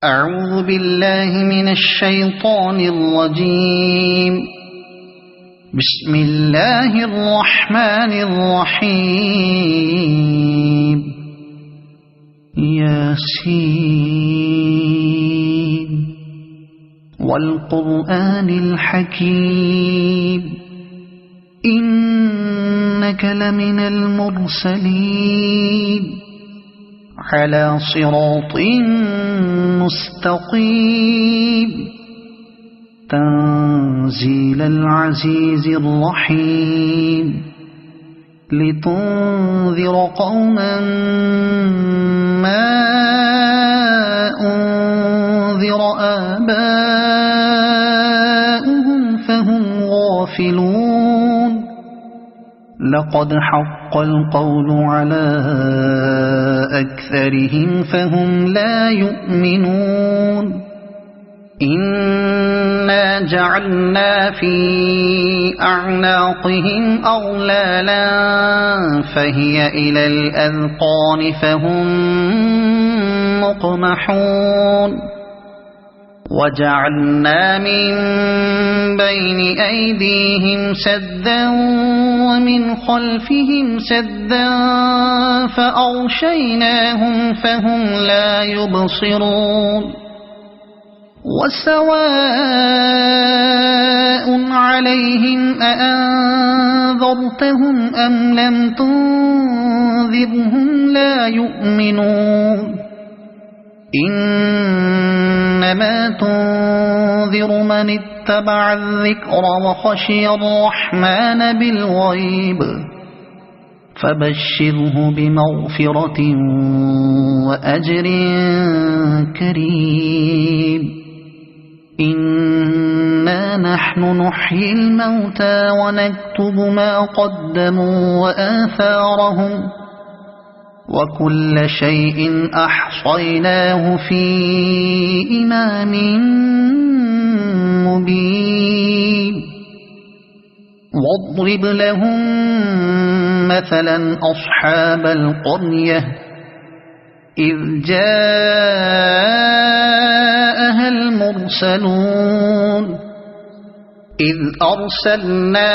أعوذ بالله من الشيطان الرجيم. بسم الله الرحمن الرحيم. ياسين والقرآن الحكيم إنك لمن المرسلين على صراط مستقيم تنزيل العزيز الرحيم لتنذر قوما ما أنذر آباؤهم فهم غافلون. لقد حق القول على أكثرهم فهم لا يؤمنون. إنا جعلنا في أعناقهم أغلالا فهي إلى الأذقان فهم مقمحون. وجعلنا من بين أيديهم سدا ومن خلفهم سدا فأغشيناهم فهم لا يبصرون. وسواء عليهم أأنذرتهم أم لم تنذرهم لا يؤمنون. إنما تنذر من اتبع الذكر وخشي الرحمن بالغيب فبشره بمغفرة وأجر كريم. إنا نحن نحيي الموتى ونكتب ما قدموا وآثارهم وكل شيء أحصيناه في إمام مبين. واضرب لهم مثلا أصحاب القرية إذ جاءها المرسلون إذ أرسلنا